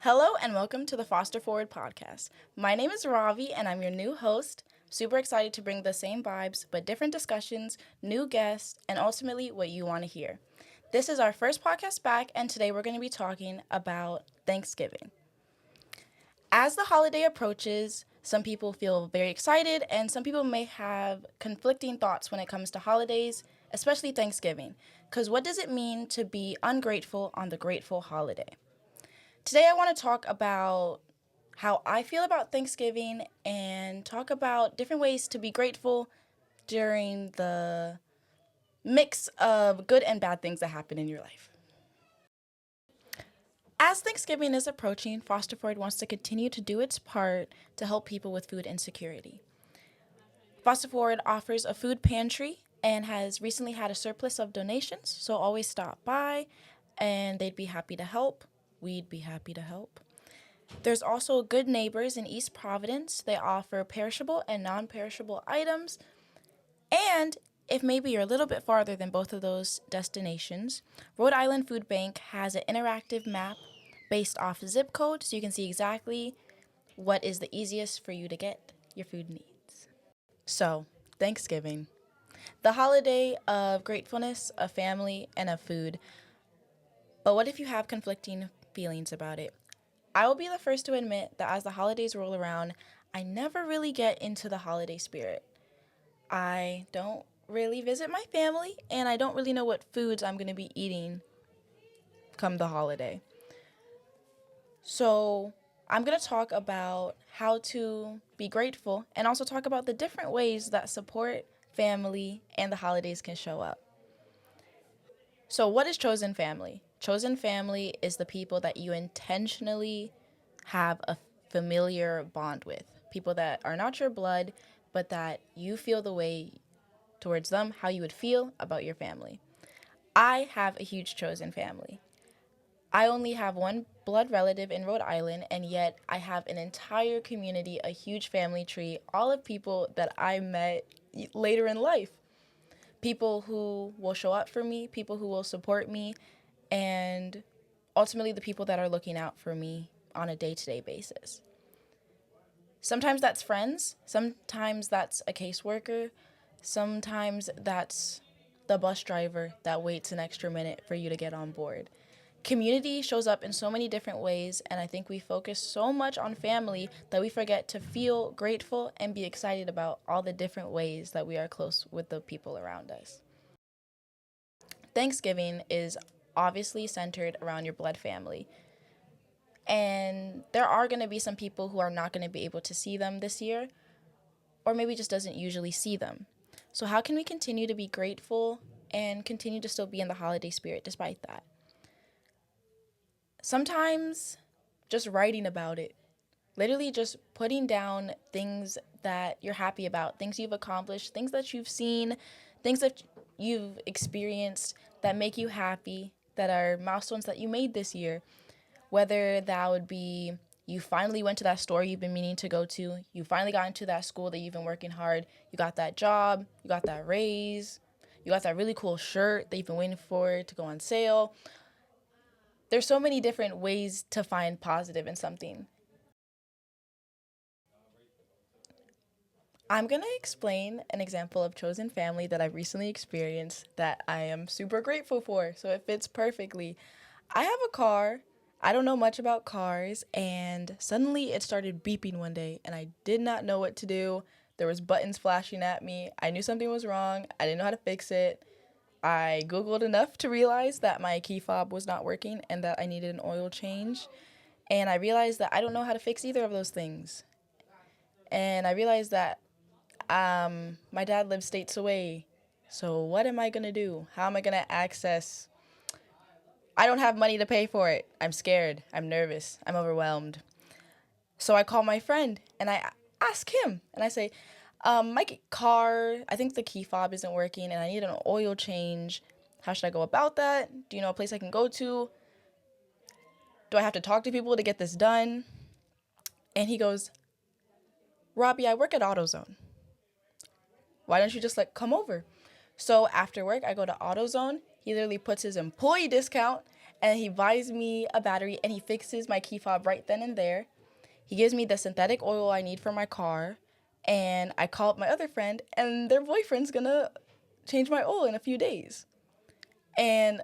Hello and welcome to the Foster Forward podcast. My name is Ravi and I'm your new host. Super excited to bring the same vibes but different discussions, new guests, and ultimately what you want to hear. This is our first podcast back, and today we're going to be talking about Thanksgiving. As the holiday approaches, some people feel very excited and some people may have conflicting thoughts when it comes to holidays, especially Thanksgiving. Because what does it mean to be ungrateful on the grateful holiday? Today, I want to talk about how I feel about Thanksgiving and talk about different ways to be grateful during the mix of good and bad things that happen in your life. As Thanksgiving is approaching, Foster Forward wants to continue to do its part to help people with food insecurity. Foster Forward offers a food pantry and has recently had a surplus of donations, so always stop by and they'd be happy to help. We'd be happy to help. There's also Good Neighbors in East Providence. They offer perishable and non-perishable items. And if maybe you're a little bit farther than both of those destinations, Rhode Island Food Bank has an interactive map based off zip code so you can see exactly what is the easiest for you to get your food needs. So, Thanksgiving, the holiday of gratefulness, of family, and of food. But what if you have conflicting feelings about it? I will be the first to admit that as the holidays roll around, I never really get into the holiday spirit. I don't really visit my family, and I don't really know what foods I'm going to be eating come the holiday. So I'm going to talk about how to be grateful and also talk about the different ways that support, family, and the holidays can show up. So what is chosen family? Chosen family is the people that you intentionally have a familiar bond with. People that are not your blood, but that you feel the way towards them, how you would feel about your family. I have a huge chosen family. I only have one blood relative in Rhode Island, and yet I have an entire community, a huge family tree, all of people that I met later in life. People who will show up for me, people who will support me, and ultimately the people that are looking out for me on a day-to-day basis. Sometimes that's friends, sometimes that's a caseworker, sometimes that's the bus driver that waits an extra minute for you to get on board. Community shows up in so many different ways, and I think we focus so much on family that we forget to feel grateful and be excited about all the different ways that we are close with the people around us. Thanksgiving is obviously centered around your blood family. And there are going to be some people who are not going to be able to see them this year, or maybe just doesn't usually see them. So how can we continue to be grateful and continue to still be in the holiday spirit despite that? Sometimes just writing about it, literally just putting down things that you're happy about, things you've accomplished, things that you've seen, things that you've experienced that make you happy, that are milestones that you made this year. Whether that would be you finally went to that store you've been meaning to go to, you finally got into that school that you've been working hard, you got that job, you got that raise, you got that really cool shirt that you've been waiting for to go on sale. There's so many different ways to find positive in something. I'm going to explain an example of chosen family that I've recently experienced that I am super grateful for, so it fits perfectly. I have a car. I don't know much about cars, and suddenly it started beeping one day, and I did not know what to do. There was buttons flashing at me. I knew something was wrong. I didn't know how to fix it. I Googled enough to realize that my key fob was not working and that I needed an oil change. And I realized that I don't know how to fix either of those things. And I realized that my dad lives states away. So what am I going to do? How am I going to access? I don't have money to pay for it. I'm scared. I'm nervous. I'm overwhelmed. So I call my friend and I ask him and I say, my car, I think the key fob isn't working and I need an oil change. How should I go about that? Do you know a place I can go to? Do I have to talk to people to get this done? And he goes, Robbie, I work at AutoZone. Why don't you just come over? So after work, I go to AutoZone. He literally puts his employee discount and he buys me a battery and he fixes my key fob right then and there. He gives me the synthetic oil I need for my car, and I call up my other friend, and their boyfriend's gonna change my oil in a few days. And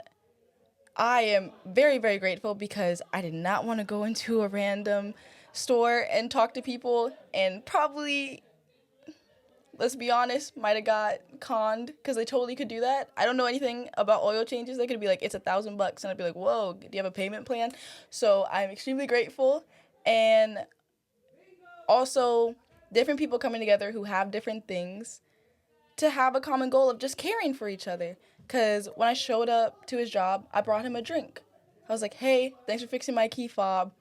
I am very, very grateful because I did not want to go into a random store and talk to people and probably, let's be honest, might have got conned because they totally could do that. I don't know anything about oil changes. They could be like, it's $1,000, and I'd be like, whoa, do you have a payment plan? So I'm extremely grateful. And also, different people coming together who have different things to have a common goal of just caring for each other. Because when I showed up to his job, I brought him a drink. I was like, hey, thanks for fixing my key fob.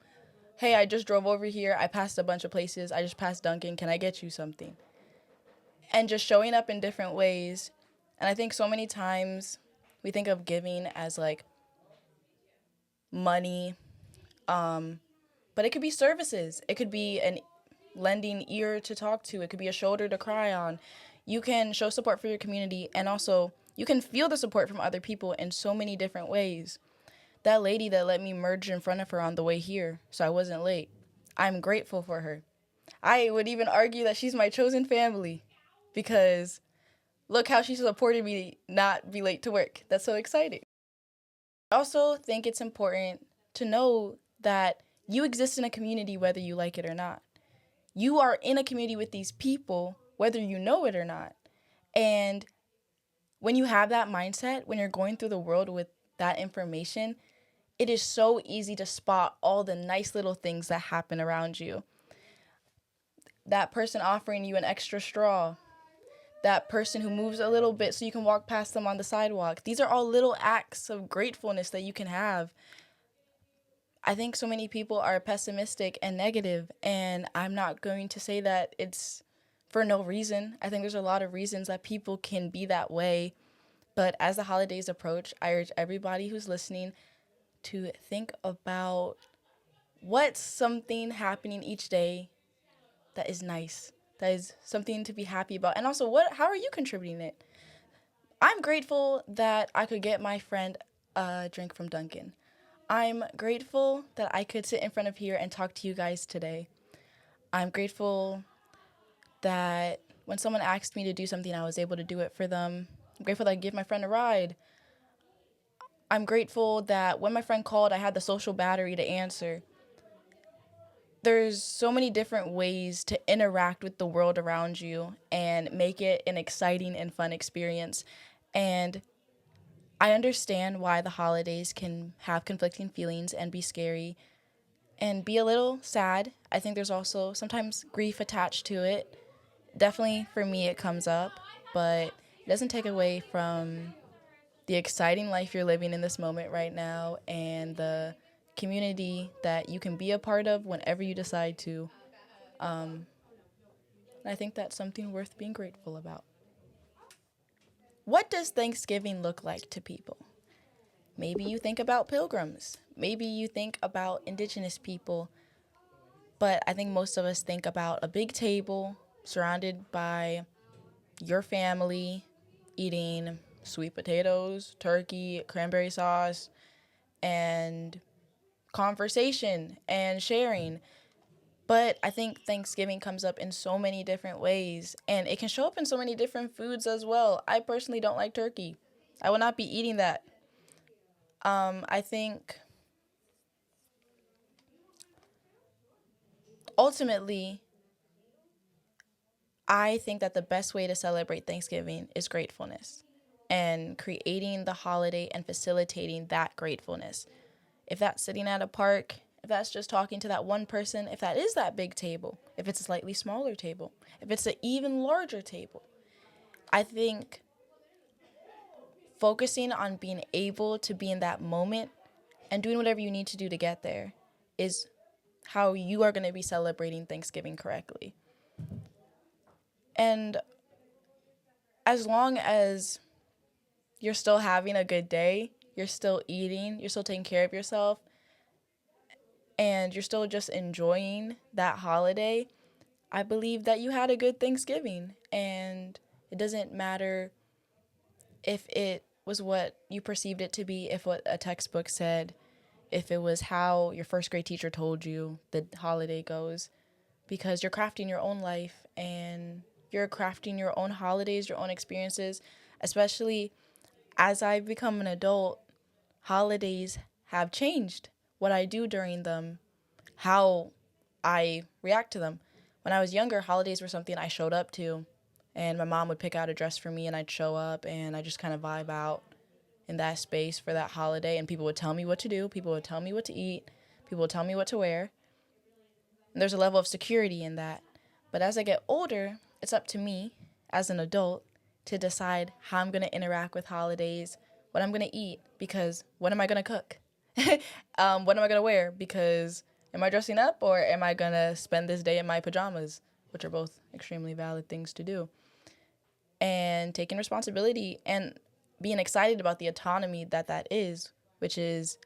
Hey, I just drove over here. I passed a bunch of places. I just passed Dunkin'. Can I get you something? And just showing up in different ways. And I think so many times we think of giving as like money, but it could be services. It could be an lending ear to talk to. It could be a shoulder to cry on. You can show support for your community, and also you can feel the support from other people in so many different ways. That lady that let me merge in front of her on the way here so I wasn't late, I'm grateful for her. I would even argue that she's my chosen family because look how she supported me not be late to work. That's so exciting. I also think it's important to know that you exist in a community whether you like it or not. You are in a community with these people whether you know it or not. And when you have that mindset, when you're going through the world with that information, it is so easy to spot all the nice little things that happen around you. That person offering you an extra straw, that person who moves a little bit so you can walk past them on the sidewalk. These are all little acts of gratefulness that you can have. I think so many people are pessimistic and negative, and I'm not going to say that it's for no reason. I think there's a lot of reasons that people can be that way. But as the holidays approach, I urge everybody who's listening to think about what's something happening each day that is nice, that is something to be happy about. And also, how are you contributing it? I'm grateful that I could get my friend a drink from Dunkin'. I'm grateful that I could sit in front of here and talk to you guys today. I'm grateful that when someone asked me to do something, I was able to do it for them. I'm grateful that I give my friend a ride. I'm grateful that when my friend called, I had the social battery to answer. There's so many different ways to interact with the world around you and make it an exciting and fun experience. And I understand why the holidays can have conflicting feelings and be scary and be a little sad. I think there's also sometimes grief attached to it. Definitely for me it comes up, but it doesn't take away from the exciting life you're living in this moment right now and the community that you can be a part of whenever you decide to. And I think that's something worth being grateful about. What does Thanksgiving look like to people? Maybe you think about pilgrims. Maybe you think about indigenous people. But I think most of us think about a big table surrounded by your family eating sweet potatoes, turkey, cranberry sauce, and conversation and sharing. But I think Thanksgiving comes up in so many different ways, and it can show up in so many different foods as well. I personally don't like turkey. I will not be eating that. I think ultimately, I think that the best way to celebrate Thanksgiving is gratefulness and creating the holiday and facilitating that gratefulness. If that's sitting at a park, if that's just talking to that one person, if that is that big table, if it's a slightly smaller table, if it's an even larger table, I think focusing on being able to be in that moment and doing whatever you need to do to get there is how you are going to be celebrating Thanksgiving correctly. And as long as you're still having a good day, you're still eating, you're still taking care of yourself, and you're still just enjoying that holiday, I believe that you had a good Thanksgiving. And it doesn't matter if it was what you perceived it to be, if what a textbook said. if it was how your first grade teacher told you the holiday goes, because you're crafting your own life and you're crafting your own holidays, your own experiences, especially as I've become an adult. Holidays have changed what I do during them, how I react to them. When I was younger, holidays were something I showed up to, and my mom would pick out a dress for me, and I'd show up, and I just kind of vibe out in that space for that holiday, and people would tell me what to do, people would tell me what to eat, people would tell me what to wear. And there's a level of security in that. But as I get older, it's up to me as an adult to decide how I'm going to interact with holidays, what I'm going to eat, because what am I going to cook? What am I going to wear? Because am I dressing up or am I going to spend this day in my pajamas, which are both extremely valid things to do? And taking responsibility and being excited about the autonomy that is, which is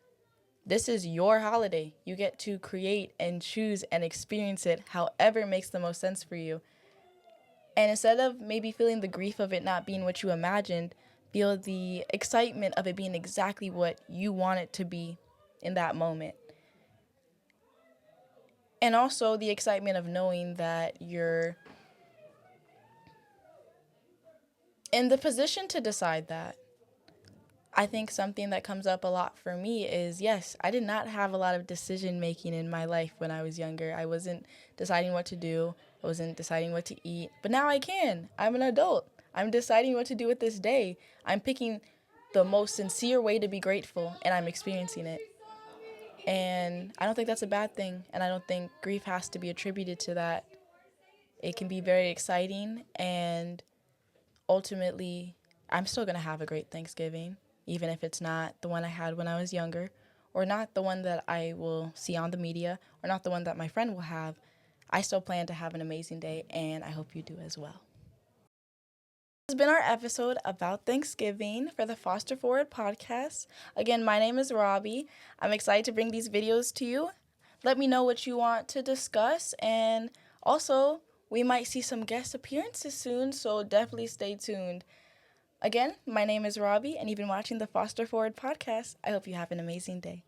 this is your holiday. You get to create and choose and experience it however makes the most sense for you. And instead of maybe feeling the grief of it not being what you imagined, feel the excitement of it being exactly what you want it to be in that moment. And also the excitement of knowing that you're in the position to decide that. I think something that comes up a lot for me is, yes, I did not have a lot of decision making in my life when I was younger. I wasn't deciding what to do. I wasn't deciding what to eat. But now I can. I'm an adult. I'm deciding what to do with this day. I'm picking the most sincere way to be grateful, and I'm experiencing it. And I don't think that's a bad thing. And I don't think grief has to be attributed to that. It can be very exciting, and ultimately, I'm still going to have a great Thanksgiving, even if it's not the one I had when I was younger, or not the one that I will see on the media, or not the one that my friend will have. I still plan to have an amazing day, and I hope you do as well. This has been our episode about Thanksgiving for the Foster Forward podcast. Again, my name is Robbie. I'm excited to bring these videos to you. Let me know what you want to discuss, and also, we might see some guest appearances soon, so definitely stay tuned. Again, my name is Robbie, and you've been watching the Foster Forward podcast. I hope you have an amazing day.